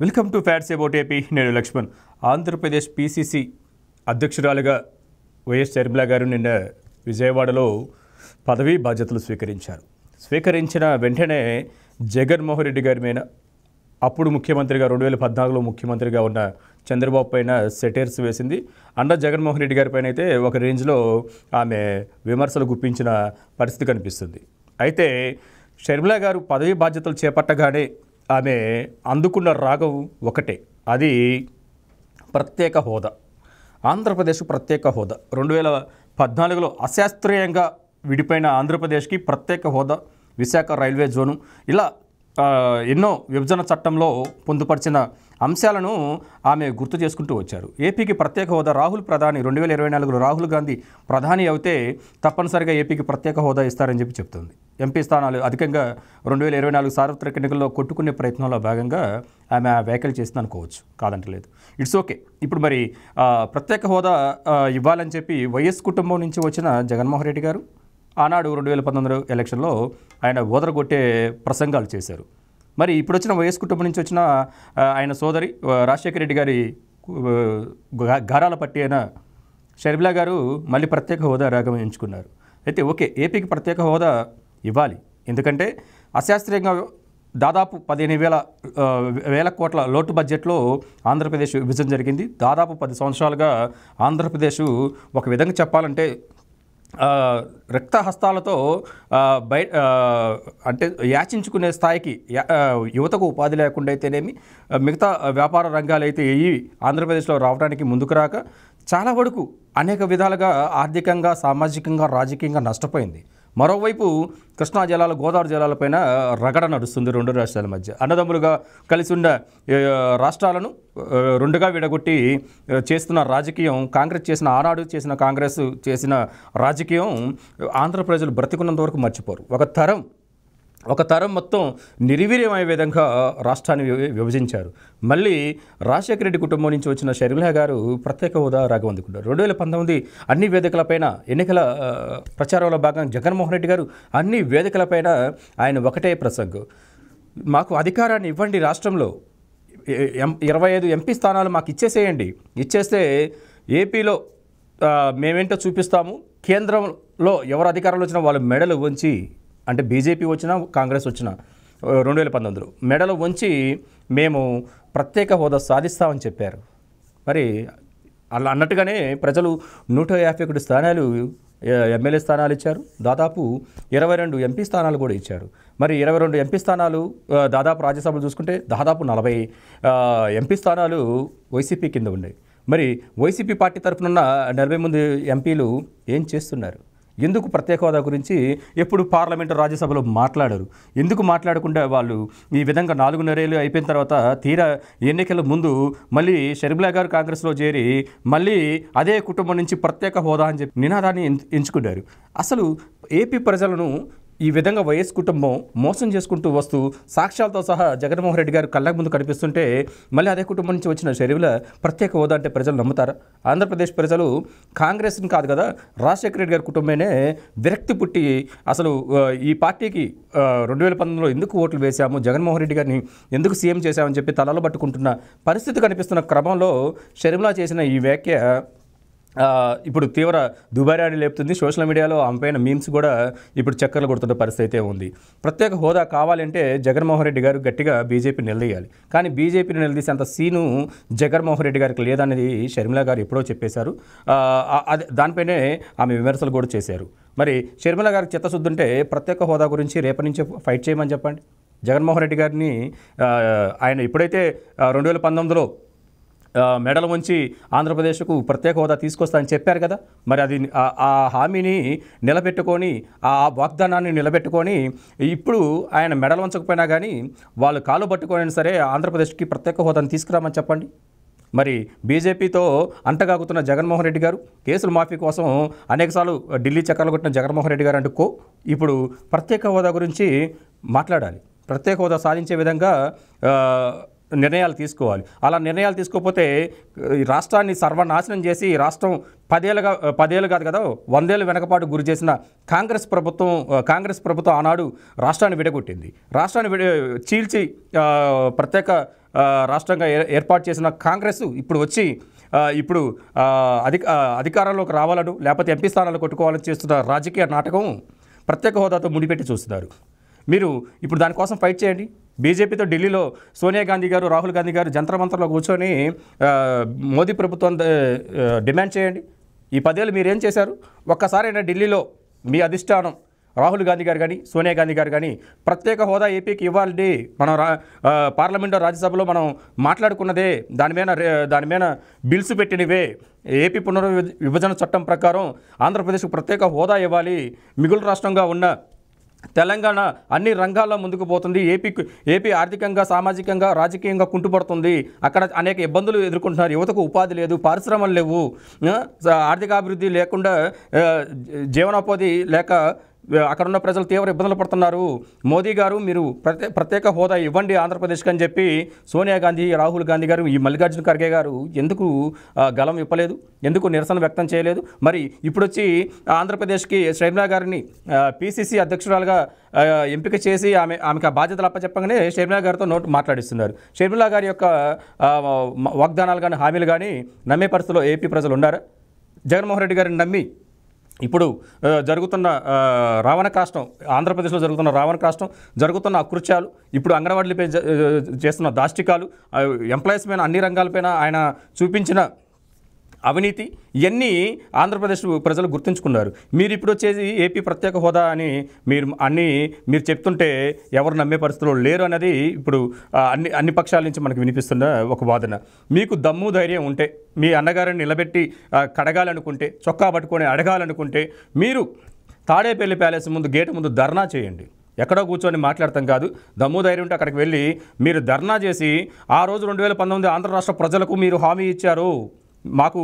Welcome to fats about AP. నేను Laxman. Andhra Pradesh PCC అధ్యక్షురాలుగా YS Sharmila గారు నిన్న విజయవాడలో పదవీ బాధ్యతలు స్వీకరించిన వెంటనే జగన్మోహన్ రెడ్డి గారి మీద అప్పుడు ముఖ్యమంత్రిగా 2014లో ముఖ్యమంత్రిగా ఉన్న చంద్రబాబు పైన సెటైర్స్ వేసింది. జగన్మోహన్ రెడ్డి గారి పైన అయితే ఒక రేంజ్లో ఆమె విమర్శలు గుప్పించిన పరిస్థితి కనిపిస్తుంది. అయితే షర్మిల గారు పదవీ బాధ్యతలు చేపట్టగానే ఆమె అందుకున్న రాగం ఒకటే, అది ప్రత్యేక హోదా. ఆంధ్రప్రదేశ్ ప్రత్యేక హోదా 2014లో అశాస్త్రీయంగా విడిపోయిన ఆంధ్రప్రదేశ్కి ప్రత్యేక హోదా, విశాఖ రైల్వే జోను, ఇలా ఎన్నో విభజన చట్టంలో పొందుపరిచిన అంశాలను ఆమె గుర్తు చేసుకుంటూ వచ్చారు. ఏపీకి ప్రత్యేక హోదా, రాహుల్ ప్రధాని 2024లో రాహుల్ గాంధీ ప్రధాని అయితే తప్పనిసరిగా ఏపీకి ప్రత్యేక హోదా ఇస్తారని చెప్తుంది. ఎంపీ స్థానాలు అధికంగా 2024 సార్వత్రిక ఎన్నికల్లో కొట్టుకునే ప్రయత్నంలో భాగంగా ఆమె వ్యాఖ్యలు చేసింది అనుకోవచ్చు, కాదంటలేదు. It's okay. ఇప్పుడు మరి ప్రత్యేక హోదా ఇవ్వాలని చెప్పి వైఎస్ కుటుంబం నుంచి వచ్చిన జగన్మోహన్ రెడ్డి గారు ఆనాడు 2019 ఎలక్షన్లో ఆయన ఓదరగొట్టే ప్రసంగాలు చేశారు. మరి ఇప్పుడు వచ్చిన వైఎస్ కుటుంబం నుంచి వచ్చిన ఆయన సోదరి రాజశేఖర రెడ్డి గారి గారాల పట్టి అయిన షర్మిల గారు మళ్ళీ ప్రత్యేక హోదా రాగం ఎంచుకున్నారు. అయితే ఓకే, ఏపీకి ప్రత్యేక హోదా ఇవ్వాలి. ఎందుకంటే అశాస్త్రీయంగా దాదాపు 15,000 కోట్ల లోటు బడ్జెట్లో ఆంధ్రప్రదేశ్ విభజన జరిగింది. దాదాపు 10 సంవత్సరాలుగా ఆంధ్రప్రదేశ్ ఒక విధంగా చెప్పాలంటే రక్తహస్తాలతో అంటే యాచించుకునే స్థాయికి యువతకు ఉపాధి లేకుండా అయితేనేమి, మిగతా వ్యాపార రంగాలు అయితే ఆంధ్రప్రదేశ్లో రావడానికి ముందుకు రాక చాలా వరకు అనేక విధాలుగా ఆర్థికంగా, సామాజికంగా, రాజకీయంగా నష్టపోయింది. మరోవైపు కృష్ణా జలాలు, గోదావరి జలాలపైన రగడ నడుస్తుంది రెండు రాష్ట్రాల మధ్య. అన్నదమ్ములుగా కలిసి ఉన్న రాష్ట్రాలను రెండుగా విడగొట్టి చేస్తున్న రాజకీయం, ఆనాడు చేసిన కాంగ్రెస్ చేసిన రాజకీయం ఆంధ్ర ప్రజలు బ్రతికున్నంత వరకు మర్చిపోరు. ఒక తరం మొత్తం నిర్వీర్యమయ్యే విధంగా రాష్ట్రాన్ని విభజించారు. మళ్ళీ రాజశేఖర రెడ్డి కుటుంబం నుంచి వచ్చిన షర్మిల గారు ప్రత్యేక హోదా రాగం అందుకున్నారు. 2019 అన్ని వేదికలపైన ఎన్నికల ప్రచారంలో భాగంగా జగన్మోహన్ రెడ్డి గారు అన్ని వేదికలపైన ఆయన ఒకటే ప్రసంగం, మాకు అధికారాన్ని ఇవ్వండి, రాష్ట్రంలో 25 ఎంపీ స్థానాలు మాకు ఇచ్చేస్తే ఏపీలో మేమేంటో చూపిస్తాము, కేంద్రంలో ఎవరు అధికారంలో వచ్చినా వాళ్ళు మెడలు వంచి, అంటే బీజేపీ వచ్చినా కాంగ్రెస్ వచ్చినా 2019లో మెడలు వంచి మేము ప్రత్యేక హోదా సాధిస్తామని చెప్పారు. మరి అలా అన్నట్టుగానే ప్రజలు 151 స్థానాలు ఎమ్మెల్యే స్థానాలు ఇచ్చారు, దాదాపు 22 ఎంపీ స్థానాలు కూడా ఇచ్చారు. మరి 22 ఎంపీ స్థానాలు, దాదాపు రాజ్యసభలు చూసుకుంటే దాదాపు 40 ఎంపీ స్థానాలు వైసీపీ కింద ఉన్నాయి. మరి వైసీపీ పార్టీ తరఫున 40 మంది ఎంపీలు ఏం చేస్తున్నారు? ఎందుకు ప్రత్యేక హోదా గురించి ఎప్పుడు పార్లమెంటు, రాజ్యసభలో మాట్లాడరు? ఎందుకు మాట్లాడకుండా వాళ్ళు ఈ విధంగా 4.5 ఏళ్ళు అయిపోయిన తర్వాత తీరా ఎన్నికల ముందు మళ్ళీ షర్మిల గారు కాంగ్రెస్లో చేరి మళ్ళీ అదే కుటుంబం నుంచి ప్రత్యేక హోదా అని చెప్పి నినాదాన్ని ఎంచుకున్నారు. అసలు ఏపీ ప్రజలను ఈ విధంగా వైఎస్ కుటుంబం మోసం చేసుకుంటూ వస్తూ సాక్ష్యాలతో సహా జగన్మోహన్ రెడ్డి గారు కళ్ళకు ముందు కనిపిస్తుంటే మళ్ళీ అదే కుటుంబం నుంచి వచ్చిన షర్మిల ప్రత్యేక హోదా అంటే ప్రజలు నమ్ముతారా? ఆంధ్రప్రదేశ్ ప్రజలు కాంగ్రెస్ని కాదు కదా, రాజశేఖర రెడ్డి గారి కుటుంబమే విరక్తి పుట్టి అసలు ఈ పార్టీకి 2019లో ఎందుకు ఓట్లు వేశాము, జగన్మోహన్ రెడ్డి గారిని ఎందుకు సీఎం చేశామని చెప్పి తలలో పట్టుకుంటున్న పరిస్థితి కనిపిస్తున్న క్రమంలో షర్మిల చేసిన ఈ వ్యాఖ్య ఇప్పుడు తీవ్ర దుబారాడి లేపుతుంది. సోషల్ మీడియాలో ఆమె పైన మీమ్స్ కూడా ఇప్పుడు చక్కర్లు కొడుతున్న పరిస్థితి అయితే ఉంది. ప్రత్యేక హోదా కావాలంటే జగన్మోహన్ రెడ్డి గారు గట్టిగా బీజేపీని నిలదీయాలి. కానీ బీజేపీని నిలదీసేంత సీను జగన్మోహన్ రెడ్డి గారికి లేదనేది షర్మిల గారు ఎప్పుడో చెప్పేశారు. దానిపైనే ఆమె విమర్శలు కూడా చేశారు. మరి షర్మిల గారికి చిత్తశుద్ధి ఉంటే ప్రత్యేక హోదా గురించి రేపటి నుంచి ఫైట్ చేయమని చెప్పండి. జగన్మోహన్ రెడ్డి గారిని ఆయన ఎప్పుడైతే 2019లో మెడల్ ఉంచి ఆంధ్రప్రదేశ్కు ప్రత్యేక హోదా తీసుకొస్తానని చెప్పారు కదా, మరి అది ఆ హామీని నిలబెట్టుకొని, ఆ వాగ్దానాన్ని నిలబెట్టుకొని ఇప్పుడు ఆయన మెడల్ ఉంచకపోయినా కానీ వాళ్ళు కాలు పట్టుకోనైనా సరే ఆంధ్రప్రదేశ్కి ప్రత్యేక హోదాను తీసుకురామని చెప్పండి. మరి బీజేపీతో అంటగాగుతున్న జగన్మోహన్ రెడ్డి గారు, కేసుల మాఫీ కోసం అనేకసార్లు ఢిల్లీ చక్కర్లు కొట్టిన జగన్మోహన్ రెడ్డి గారు అంటుకో ఇప్పుడు ప్రత్యేక హోదా గురించి మాట్లాడాలి. ప్రత్యేక హోదా సాధించే విధంగా నిర్ణయాలు తీసుకోవాలి. అలా నిర్ణయాలు తీసుకోకపోతే రాష్ట్రాన్ని సర్వనాశనం చేసి రాష్ట్రం 10 ఏళ్ళు కాదు కదా 100 ఏళ్ళు వెనకపాటు గురి చేసిన కాంగ్రెస్ ప్రభుత్వం ఆనాడు రాష్ట్రాన్ని విడగొట్టింది. రాష్ట్రాన్ని చీల్చి ప్రత్యేక రాష్ట్రంగా ఏర్పాటు చేసిన కాంగ్రెస్ ఇప్పుడు వచ్చి ఇప్పుడు అధికారంలోకి రావాలను లేకపోతే ఎంపీ స్థానాలు కొట్టుకోవాలని చేస్తున్న రాజకీయ నాటకం ప్రత్యేక హోదాతో ముడిపెట్టి చూస్తున్నారు. మీరు ఇప్పుడు దానికోసం ఫైట్ చేయండి. బీజేపీతో ఢిల్లీలో సోనియా గాంధీ గారు, రాహుల్ గాంధీ గారు జంతర్ మంతర్లో కూర్చొని మోదీ ప్రభుత్వం డిమాండ్ చేయండి. ఈ 10 ఏళ్ళు మీరేం చేశారు? ఒక్కసారైనా ఢిల్లీలో మీ అధిష్టానం రాహుల్ గాంధీ గారు కానీ, సోనియా గాంధీ గారు కానీ ప్రత్యేక హోదా ఏపీకి ఇవ్వాలి, మనం పార్లమెంటు రాజ్యసభలో మనం మాట్లాడుకున్నదే, దాని మీద బిల్స్ పెట్టినవే, ఏపీ పునర్విభజన చట్టం ప్రకారం ఆంధ్రప్రదేశ్కు ప్రత్యేక హోదా ఇవ్వాలి, మిగులు రాష్ట్రంగా ఉన్న తెలంగాణ అన్ని రంగాల్లో ముందుకు పోతుంది, ఏపీ ఆర్థికంగా, సామాజికంగా, రాజకీయంగా కుంటుపడుతుంది, అక్కడ అనేక ఇబ్బందులు ఎదుర్కొంటున్నారు, యువతకు ఉపాధి లేదు, పరిశ్రమలు లేవు, ఆర్థికాభివృద్ధి లేకుండా జీవనోపాధి లేక అక్కడ ఉన్న ప్రజలు తీవ్ర ఇబ్బందులు పడుతున్నారు. మోదీ గారు మీరు ప్రత్యేక హోదా ఇవ్వండి ఆంధ్రప్రదేశ్కి అని చెప్పి సోనియా గాంధీ, రాహుల్ గాంధీ గారు, ఈ మల్లికార్జున ఖర్గే గారు ఎందుకు గలం ఇప్పలేదు? ఎందుకు నిరసన వ్యక్తం చేయలేదు? మరి ఇప్పుడు వచ్చి ఆంధ్రప్రదేశ్కి షర్మిలా గారిని పిసిసి అధ్యక్షురాలుగా ఎంపిక చేసి ఆమెకు ఆ బాధ్యతలు అప్పచెప్పగానే షర్మిలా గారితో నోటు మాట్లాడిస్తున్నారు. షర్మిలా గారి యొక్క వాగ్దానాలు కానీ, హామీలు కానీ నమ్మే పరిస్థితిలో ఏపీ ప్రజలు ఉన్నారా? జగన్మోహన్ రెడ్డి గారిని నమ్మి ఇప్పుడు జరుగుతున్న రావణ కాష్టం, ఆంధ్రప్రదేశ్లో జరుగుతున్న రావణ కాష్టం, జరుగుతున్న అకృత్యాలు, ఇప్పుడు అంగన్వాడీలపై చేస్తున్న దాష్టికాలు, ఎంప్లాయీస్ పైన, అన్ని రంగాలపైన ఆయన చూపించిన అవినీతి, ఇవన్నీ ఆంధ్రప్రదేశ్ ప్రజలు గుర్తుంచుకున్నారు. మీరు ఇప్పుడు వచ్చేసి ఏపీ ప్రత్యేక హోదా అని మీరు చెప్తుంటే ఎవరు నమ్మే పరిస్థితుల్లో లేరు అనేది ఇప్పుడు అన్ని పక్షాల నుంచి మనకు వినిపిస్తున్న ఒక వాదన. మీకు దమ్ము ధైర్యం ఉంటే, మీ అన్నగారిని నిలబెట్టి కడగాలనుకుంటే, చొక్కా పట్టుకొని అడగాలనుకుంటే, మీరు తాడేపల్లి ప్యాలెస్ ముందు గేటు ముందు ధర్నా చేయండి. ఎక్కడో కూర్చొని మాట్లాడతాం కాదు. దమ్ము ధైర్యం ఉంటే అక్కడికి వెళ్ళి మీరు ధర్నా చేసి, ఆ రోజు 2019 ఆంధ్ర రాష్ట్ర ప్రజలకు మీరు హామీ ఇచ్చారు, మాకు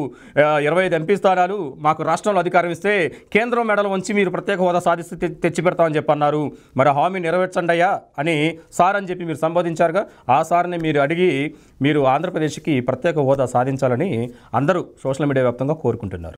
25 ఎంపీ స్థానాలు, మాకు రాష్ట్రంలో అధికారం ఇస్తే కేంద్రం మెడలు వంచి మీరు ప్రత్యేక హోదా సాధిస్తే తెచ్చి పెడతామని చెప్పన్నారు. మరి హామీ నెరవేర్చండి అయ్యా అని సార్ అని చెప్పి మీరు సంబోధించారుగా. ఆ సార్ని మీరు అడిగి మీరు ఆంధ్రప్రదేశ్కి ప్రత్యేక హోదా సాధించాలని అందరూ సోషల్ మీడియా వ్యాప్తంగా కోరుకుంటున్నారు.